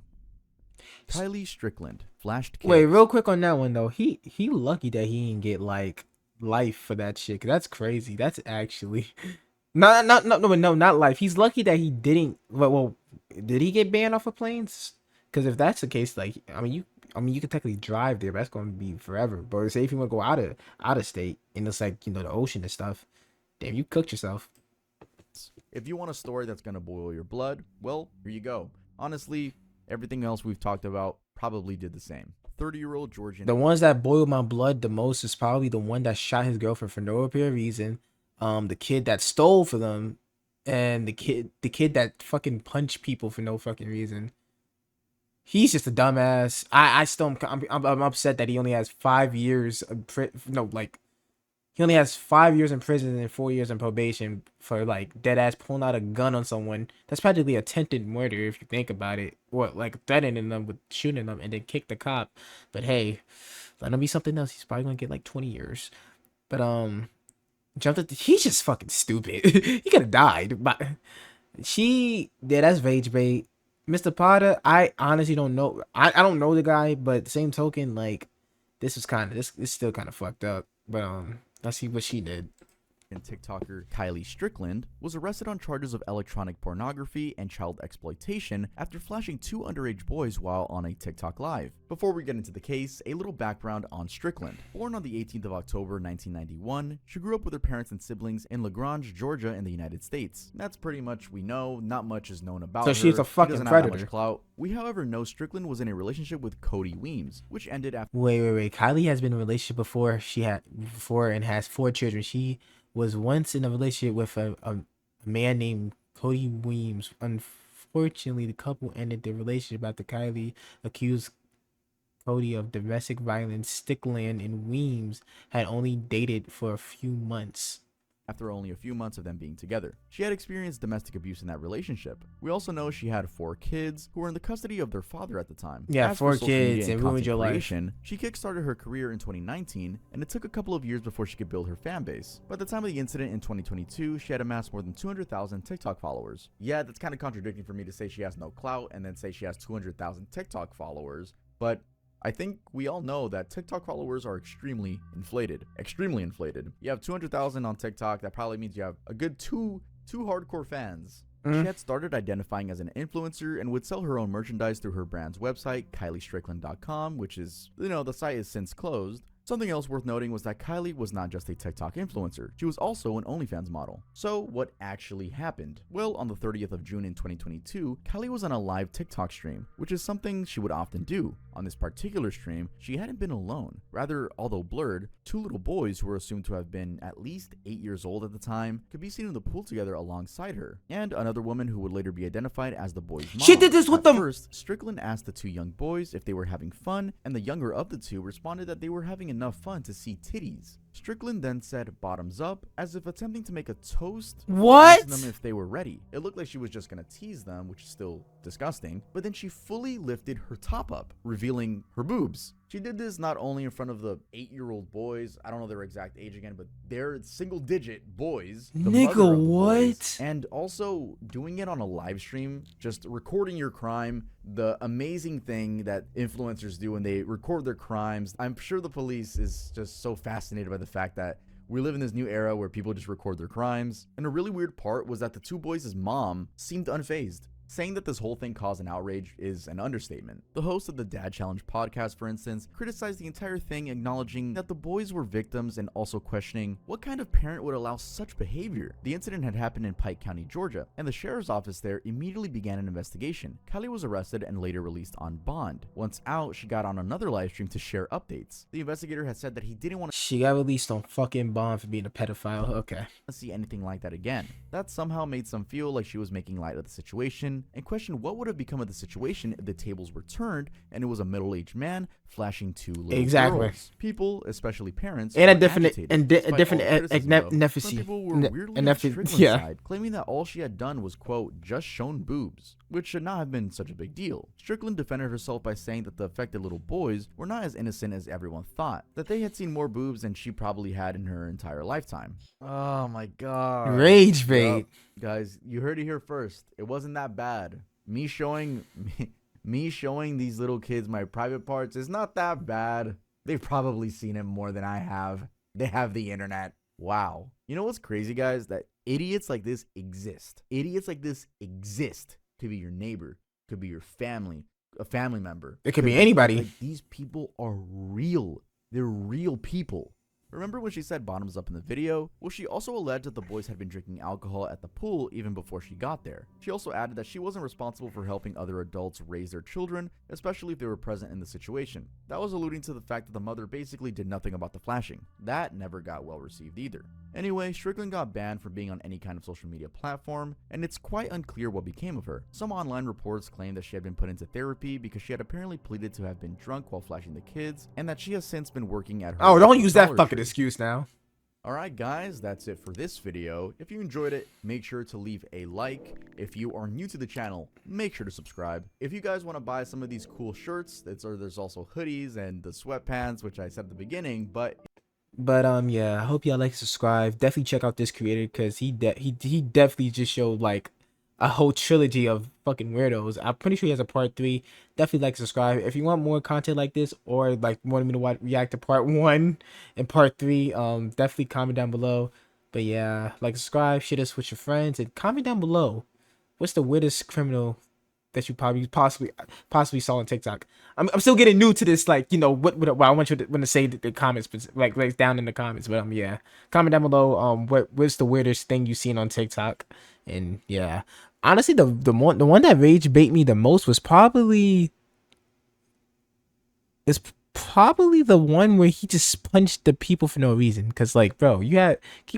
Kylie Strickland flashed kids. Wait, real quick on that one though. He lucky that he didn't get like life for that shit. 'Cause that's crazy. That's actually not life. He's lucky that he didn't. Well, did he get banned off of planes? Because if that's the case, like you can technically drive there, but that's going to be forever. But say if you want to go out of state and it's like the ocean and stuff, damn, you cooked yourself. If you want a story that's going to boil your blood, well, here you go. Honestly, everything else we've talked about probably did the same. 30-year-old Georgian. The ones that boil my blood the most is probably the one that shot his girlfriend for no apparent reason. The kid that stole for them, and the kid that fucking punched people for no fucking reason. He's just a dumbass. I'm upset that he only has 5 years he only has 5 years in prison and 4 years in probation for like dead ass pulling out a gun on someone. That's practically attempted murder if you think about it. Or like threatening them with shooting them and then kick the cop. But hey, let him be something else. He's probably gonna get like 20 years. But he's just fucking stupid. He could have died. But that's rage bait. Mr. Potter, I honestly don't know. I don't know the guy, but the same token, like this is still kind of fucked up. But let's see what she did. And TikToker Kylie Strickland was arrested on charges of electronic pornography and child exploitation after flashing 2 underage boys while on a TikTok live. Before we get into the case, a little background on Strickland. Born on the 18th of October 1991, she grew up with her parents and siblings in LaGrange, Georgia in the United States. That's pretty much we know, not much is known about her. So she's a fucking she doesn't have that predator. much clout. We however know Strickland was in a relationship with Cody Weems, which ended after Wait. Kylie has been in a relationship before and has 4 children. She was once in a relationship with a man named Cody Weems. Unfortunately, the couple ended their relationship after Kylie accused Cody of domestic violence. Stickland and Weems had only dated for a few months. After only a few months of them being together. She had experienced domestic abuse in that relationship. We also know she had 4 kids who were in the custody of their father at the time. Yeah, As 4 for social media kids and ruined content your life. creation, she kickstarted her career in 2019, and it took a couple of years before she could build her fan base. By the time of the incident in 2022, she had amassed more than 200,000 TikTok followers. Yeah, that's kind of contradicting for me to say she has no clout and then say she has 200,000 TikTok followers, but I think we all know that TikTok followers are extremely inflated. Extremely inflated. You have 200,000 on TikTok, that probably means you have a good two hardcore fans. She had started identifying as an influencer and would sell her own merchandise through her brand's website, KylieStrickland.com, which is, the site is since closed. Something else worth noting was that Kylie was not just a TikTok influencer, she was also an OnlyFans model. So what actually happened? Well, on the 30th of June in 2022, Kylie was on a live TikTok stream, which is something she would often do. On this particular stream, she hadn't been alone. Rather, although blurred, 2 little boys who were assumed to have been at least 8 years old at the time could be seen in the pool together alongside her, and another woman who would later be identified as the boy's mom. She did this with At them. first, Strickland asked the 2 young boys if they were having fun, and the younger of the 2 responded that they were having enough fun to see titties. Strickland then said bottoms up, as if attempting to make a toast. What? Asking them if they were ready. It looked like she was just gonna tease them, which is still disgusting, but then she fully lifted her top up, revealing her boobs. She did this not only in front of the 8-year-old boys, I don't know their exact age again, but they're single-digit boys. The mother Nigga, of the boys, what? and also doing it on a live stream, just recording your crime, the amazing thing that influencers do when they record their crimes. I'm sure the police is just so fascinated by the fact that we live in this new era where people just record their crimes. And a really weird part was that the 2 boys' mom seemed unfazed. Saying that this whole thing caused an outrage is an understatement. The host of the Dad Challenge podcast, for instance, criticized the entire thing, acknowledging that the boys were victims and also questioning what kind of parent would allow such behavior. The incident had happened in Pike County, Georgia, and the sheriff's office there immediately began an investigation. Kylie was arrested and later released on bond. Once out, she got on another live stream to share updates. The investigator had said that he didn't want She got released on fucking bond for being a pedophile. Okay. to see anything like that again. That somehow made some feel like she was making light of the situation, and questioned what would have become of the situation if the tables were turned and it was a middle-aged man flashing 2 little girls. People, especially parents, And a were different agitated, and despite a different all the criticism of. Some efficacy. people were weirdly on Strickland's Yeah. side, claiming that all she had done was, quote, just shown boobs, which should not have been such a big deal. Strickland defended herself by saying that the affected little boys were not as innocent as everyone thought, that they had seen more boobs than she probably had in her entire lifetime. Oh my god. Rage bait. Yup. Guys, you heard it here first. It wasn't that bad. Me showing these little kids my private parts is not that bad. They've probably seen it more than I have. They have the internet. Wow. You know what's crazy, guys? That idiots like this exist. Idiots like this exist. Could be your neighbor, could be your family, a family member. It could be anybody. Like, these people are real. They're real people. Remember when she said bottoms up in the video? Well, she also alleged that the boys had been drinking alcohol at the pool even before she got there. She also added that she wasn't responsible for helping other adults raise their children, especially if they were present in the situation. That was alluding to the fact that the mother basically did nothing about the flashing. That never got well received either. Anyway, Strickland got banned from being on any kind of social media platform, and it's quite unclear what became of her. Some online reports claim that she had been put into therapy because she had apparently pleaded to have been drunk while flashing the kids, and that she has since been working at her Oh, don't use that Dollar fucking Tree. excuse now. Alright guys, that's it for this video. If you enjoyed it, make sure to leave a like. If you are new to the channel, make sure to subscribe. If you guys want to buy some of these cool shirts, there's also hoodies and the sweatpants, which I said at the beginning, but Yeah, I hope y'all like, subscribe. Definitely check out this creator because he definitely just showed like a whole trilogy of fucking weirdos. I'm pretty sure he has a part 3. Definitely like, subscribe if you want more content like this, or like want me to react to part 1 and part 3. Definitely comment down below. But yeah, like, subscribe, share this with your friends, and comment down below what's the weirdest criminal that you possibly saw on TikTok. I'm still getting new to this, like, you know, what I want you to say the comments, but like down in the comments. But yeah, comment down below what's the weirdest thing you seen on TikTok. And yeah, honestly, the one that rage bait me the most was probably the one where he just punched the people for no reason. Cause like, bro, you had keep